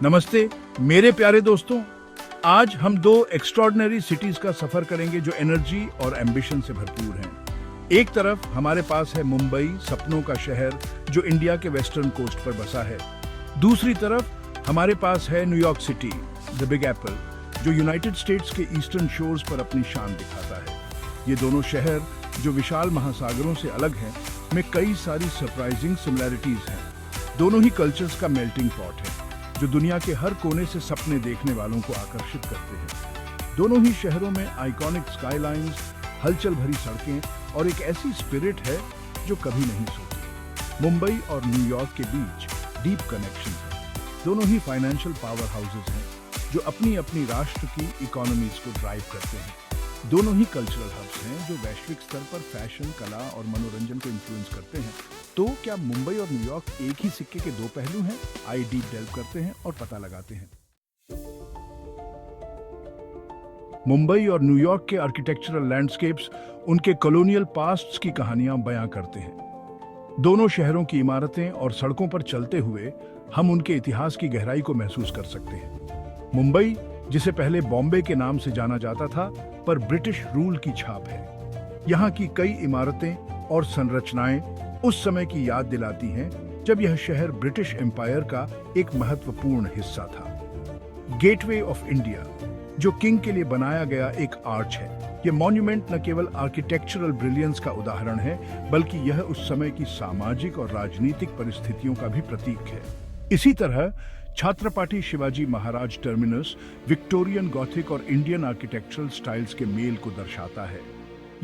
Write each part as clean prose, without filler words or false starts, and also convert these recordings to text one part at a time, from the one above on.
नमस्ते मेरे प्यारे दोस्तों। आज हम दो एक्स्ट्रॉर्डिनरी सिटीज का सफर करेंगे जो एनर्जी और एम्बिशन से भरपूर हैं। एक तरफ हमारे पास है मुंबई, सपनों का शहर जो इंडिया के वेस्टर्न कोस्ट पर बसा है। दूसरी तरफ हमारे पास है New York city, the big Apple, जो यूनाइटेड स्टेट्स के ईस्टर्न शोर्स पर अपनी शान दिखाता है। ये दोनों शहर जो विशाल महासागरों से अलग हैं, में कई सारी सरप्राइजिंग सिमिलैरिटीज हैं। दोनों ही कल्चर्स का मेल्टिंग पॉट है जो दुनिया के हर कोने से सपने देखने वालों को आकर्षित करते हैं। दोनों ही शहरों में आइकॉनिक स्काईलाइंस, हलचल भरी सड़कें और एक ऐसी स्पिरिट है जो कभी नहीं सोती। मुंबई और न्यूयॉर्क के बीच डीप कनेक्शन है। दोनों ही फाइनेंशियल पावर हाउसेज हैं जो अपनी अपनी राष्ट्र की इकोनॉमीज को ड्राइव करते हैं। दोनों ही कल्चरल हब्स हैं जो वैश्विक स्तर पर फैशन, कला और मनोरंजन को इन्फ्लुएंस करते हैं। तो क्या मुंबई और न्यूयॉर्क एक ही सिक्के के दो पहलू हैं? आई डीप डेल्व करते हैं और पता लगाते हैं। मुंबई और न्यूयॉर्क के आर्किटेक्चरल लैंडस्केप्स उनके कॉलोनियल पास्ट्स की कहानियां बयां करते हैं। दोनों शहरों की इमारतें और सड़कों पर चलते हुए हम उनके इतिहास की गहराई को महसूस कर सकते हैं। मुंबई, जिसे पहले बॉम्बे के नाम से जाना जाता था, पर ब्रिटिश रूल की छाप है। यहाँ की कई इमारतें और संरचनाएं उस समय की याद दिलाती हैं जब यह शहर ब्रिटिश एम्पायर का एक महत्वपूर्ण हिस्सा था। गेटवे ऑफ इंडिया, जो किंग के लिए बनाया गया एक आर्च है। यह मॉन्यूमेंट न केवल आर्किटेक्चरल ब्रिलियंस का उदाहरण है, बल्कि यह उस समय की सामाजिक और राजनीतिक परिस्थितियों का भी प्रतीक है। इसी तरह Chhatrapati Shivaji Maharaj terminus Victorian Gothic और इंडियन आर्किटेक्चरल स्टाइल्स के मेल को दर्शाता है।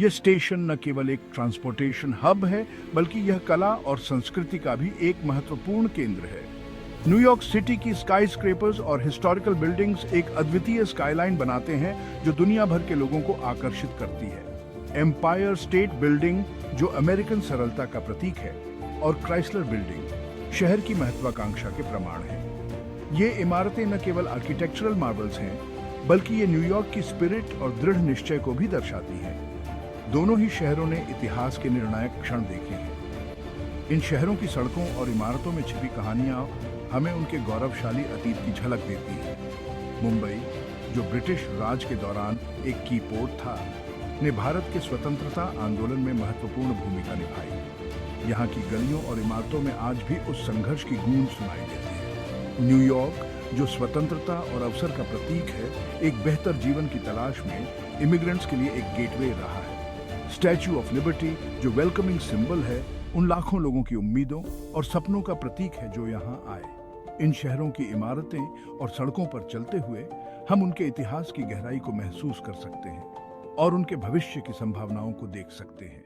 यह स्टेशन न केवल एक ट्रांसपोर्टेशन हब है, बल्कि यह कला और संस्कृति का भी एक महत्वपूर्ण केंद्र है। न्यूयॉर्क सिटी की स्काईस्क्रेपर्स और हिस्टोरिकल बिल्डिंग्स एक अद्वितीय स्काईलाइन बनाते हैं जो दुनिया भर के लोगों को आकर्षित करती है। एम्पायर स्टेट बिल्डिंग, जो अमेरिकन सरलता का प्रतीक है, और क्राइसलर बिल्डिंग शहर की महत्वाकांक्षा के प्रमाण हैं। ये इमारतें न केवल आर्किटेक्चरल मार्वल्स हैं, बल्कि ये न्यूयॉर्क की स्पिरिट और दृढ़ निश्चय को भी दर्शाती हैं। दोनों ही शहरों ने इतिहास के निर्णायक क्षण देखे हैं। इन शहरों की सड़कों और इमारतों में छिपी कहानियां हमें उनके गौरवशाली अतीत की झलक देती हैं। मुंबई, जो ब्रिटिश राज के दौरान एक की पोर्ट था, ने भारत के स्वतंत्रता आंदोलन में महत्वपूर्ण भूमिका निभाई। यहाँ की गलियों और इमारतों में आज भी उस संघर्ष की गूंज सुनाई देती है। न्यूयॉर्क, जो स्वतंत्रता और अवसर का प्रतीक है, एक बेहतर जीवन की तलाश में इमिग्रेंट्स के लिए एक गेटवे रहा है। स्टैच्यू ऑफ लिबर्टी, जो वेलकमिंग सिंबल है, उन लाखों लोगों की उम्मीदों और सपनों का प्रतीक है जो यहाँ आए। इन शहरों की इमारतें और सड़कों पर चलते हुए हम उनके इतिहास की गहराई को महसूस कर सकते हैं और उनके भविष्य की संभावनाओं को देख सकते हैं।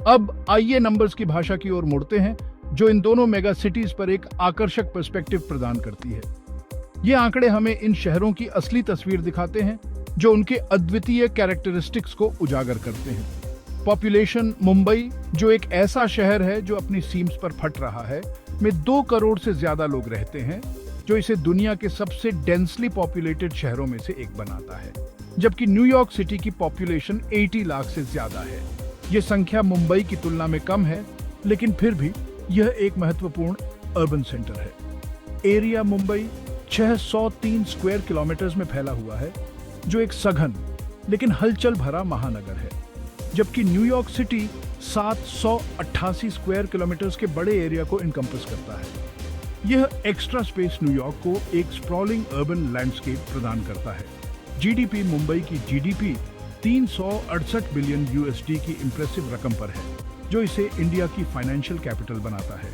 अब आइए नंबर्स की भाषा की ओर मुड़ते हैं, जो इन दोनों मेगा सिटीज पर एक आकर्षक पर्सपेक्टिव प्रदान करती है। ये आंकड़े हमें इन शहरों की असली तस्वीर दिखाते हैं, जो उनके अद्वितीय कैरेक्टरिस्टिक्स को उजागर करते हैं। पॉपुलेशन, मुंबई, जो एक ऐसा शहर है जो अपनी सीम्स पर फट रहा है, में 2 करोड़ से ज्यादा लोग रहते हैं, जो इसे दुनिया के सबसे डेंसली पॉपुलेटेड शहरों में से एक बनाता है। जबकि न्यूयॉर्क सिटी की पॉपुलेशन 80 लाख से ज्यादा है। ये संख्या मुंबई की तुलना में कम है, लेकिन फिर भी यह एक महत्वपूर्ण अर्बन सेंटर है। एरिया मुंबई 603 स्क्वायर किलोमीटर्स में फैला हुआ है, जो एक सघन लेकिन हलचल भरा महानगर है। जबकि न्यूयॉर्क सिटी 788 स्क्वायर किलोमीटर्स के बड़े एरिया को इनकम्पस करता है। यह एक्स्ट्रा स्पेस न्यूयॉर्क को एक स्प्रॉलिंग अर्बन लैंडस्केप प्रदान करता है। जीडीपी, मुंबई की जीडीपी 368 बिलियन यूएसडी की इंप्रेसिव रकम पर है, जो इसे इंडिया की फाइनेंशियल कैपिटल बनाता है।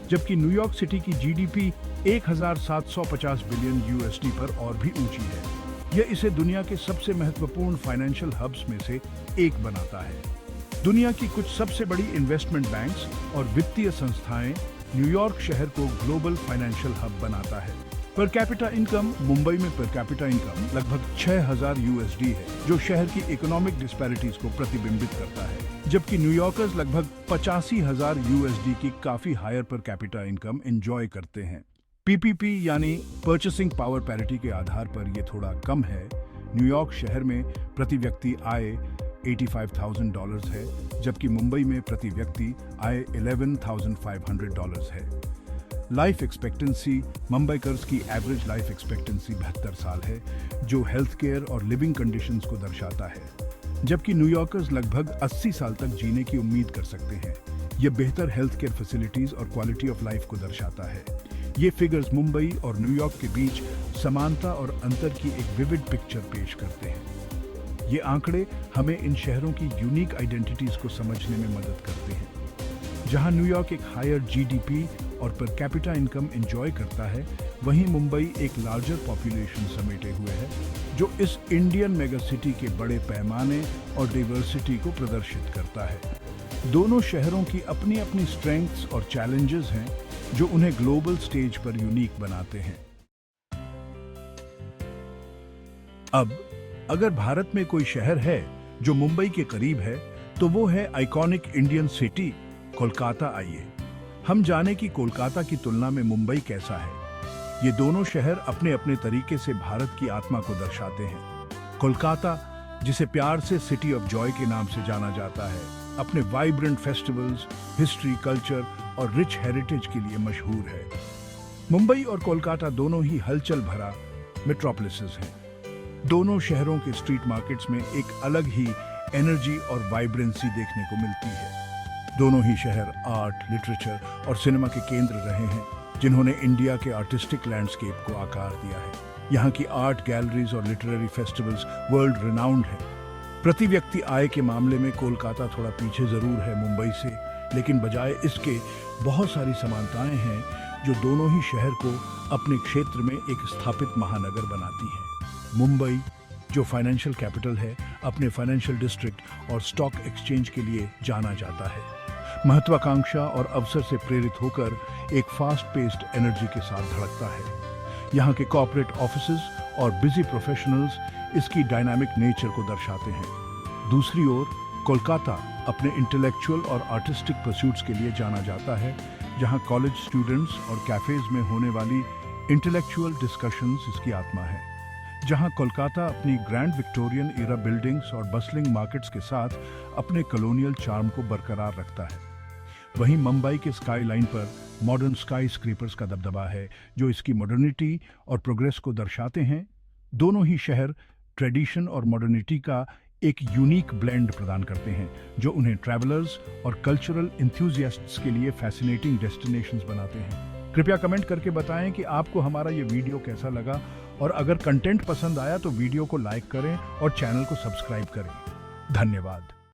जबकि न्यूयॉर्क सिटी की जीडीपी 1750 बिलियन यूएसडी पर और भी ऊंची है। यह इसे दुनिया के सबसे महत्वपूर्ण फाइनेंशियल हब्स में से एक बनाता है। दुनिया की कुछ सबसे बड़ी इन्वेस्टमेंट बैंक्स और वित्तीय संस्थाएं न्यूयॉर्क शहर को ग्लोबल फाइनेंशियल हब बनाता है। पर कैपिटा इनकम, मुंबई में पर कैपिटा इनकम लगभग 6000 यूएसडी है, जो शहर की इकोनॉमिक डिस्पैरिटीज को प्रतिबिंबित करता है। जबकि न्यूयॉर्कर्स लगभग 85,000 यूएसडी की काफी higher per capita income enjoy करते हैं। पीपीपी यानी परचेसिंग पावर पैरिटी के आधार पर यह थोड़ा कम है। न्यूयॉर्क शहर में प्रति व्यक्ति आय $85,000 है, जबकि मुंबई में प्रति व्यक्ति आय $11,500 है। लाइफ एक्सपेक्टेंसी, मुंबईकर्स की एवरेज लाइफ एक्सपेक्टेंसी 72 साल है, जो हेल्थ केयर और लिविंग कंडीशंस को दर्शाता है, जबकि न्यूयॉर्कर्स लगभग 80 साल तक जीने की उम्मीद कर सकते हैं। यह बेहतर हेल्थ केयर फैसिलिटीज और क्वालिटी ऑफ लाइफ को दर्शाता है। ये फिगर्स मुंबई और न्यूयॉर्क के बीच समानता और अंतर की एक विविड पिक्चर पेश करते हैं। ये आंकड़े हमें इन शहरों की यूनिक आइडेंटिटीज को समझने में मदद करते हैं। जहां न्यूयॉर्क एक हायर जीडीपी और पर कैपिटा इनकम एंजॉय करता है, वहीं मुंबई एक लार्जर पॉपुलेशन समेटे हुए है, जो इस इंडियन मेगा सिटी के बड़े पैमाने और डाइवर्सिटी को प्रदर्शित करता है। दोनों शहरों की अपनी अपनी स्ट्रेंथ्स और चैलेंजेस हैं, जो उन्हें ग्लोबल स्टेज पर यूनिक बनाते हैं। अब अगर भारत में कोई शहर है जो मुंबई के करीब है, तो वो है आइकॉनिक इंडियन सिटी कोलकाता। आइए हम जाने कि कोलकाता की तुलना में मुंबई कैसा है। ये दोनों शहर अपने अपने तरीके से भारत की आत्मा को दर्शाते हैं। कोलकाता, जिसे प्यार से सिटी ऑफ जॉय के नाम से जाना जाता है, अपने वाइब्रेंट फेस्टिवल्स, हिस्ट्री, कल्चर और रिच हेरिटेज के लिए मशहूर है। मुंबई और कोलकाता दोनों ही हलचल भरा मेट्रोपोलिसेस हैं। दोनों शहरों के स्ट्रीट मार्केट्स में एक अलग ही एनर्जी और वाइब्रेंसी देखने को मिलती है। दोनों ही शहर आर्ट, लिटरेचर और सिनेमा के केंद्र रहे हैं, जिन्होंने इंडिया के आर्टिस्टिक लैंडस्केप को आकार दिया है। यहाँ की आर्ट गैलरीज और लिटरेरी फेस्टिवल्स वर्ल्ड रिनाउंड है। प्रति व्यक्ति आय के मामले में कोलकाता थोड़ा पीछे जरूर है मुंबई से, लेकिन बजाय इसके बहुत सारी समानताएं हैं जो दोनों ही शहर को अपने क्षेत्र में एक स्थापित महानगर बनाती हैं। मुंबई, जो फाइनेंशियल कैपिटल है, अपने फाइनेंशियल डिस्ट्रिक्ट और स्टॉक एक्सचेंज के लिए जाना जाता है। महत्वाकांक्षा और अवसर से प्रेरित होकर एक फास्ट पेस्ड एनर्जी के साथ धड़कता है। यहाँ के कॉर्पोरेट ऑफिसेज और बिजी प्रोफेशनल्स इसकी डायनामिक नेचर को दर्शाते हैं। दूसरी ओर कोलकाता अपने इंटेलेक्चुअल और आर्टिस्टिक परस्यूट्स के लिए जाना जाता है, जहाँ कॉलेज स्टूडेंट्स और कैफेज में होने वाली इंटेलेक्चुअल डिस्कशंस इसकी आत्मा है। जहां कोलकाता अपनी ग्रैंड विक्टोरियन एरा बिल्डिंग्स और बस्लिंग मार्केट्स के साथ अपने कॉलोनियल चार्म को बरकरार रखता है, वहीं मुंबई के स्काई लाइन पर मॉडर्न स्काई स्क्रेपर्स का दबदबा है, जो इसकी मॉडर्निटी और प्रोग्रेस को दर्शाते हैं। दोनों ही शहर ट्रेडिशन और मॉडर्निटी का एक यूनिक ब्लेंड प्रदान करते हैं, जो उन्हें ट्रैवलर्स और कल्चरल इंथुजियास्ट्स के लिए फैसिनेटिंग डेस्टिनेशंस बनाते हैं। कृपया कमेंट करके बताएं कि आपको हमारा ये वीडियो कैसा लगा, और अगर कंटेंट पसंद आया तो वीडियो को लाइक करें और चैनल को सब्सक्राइब करें। धन्यवाद।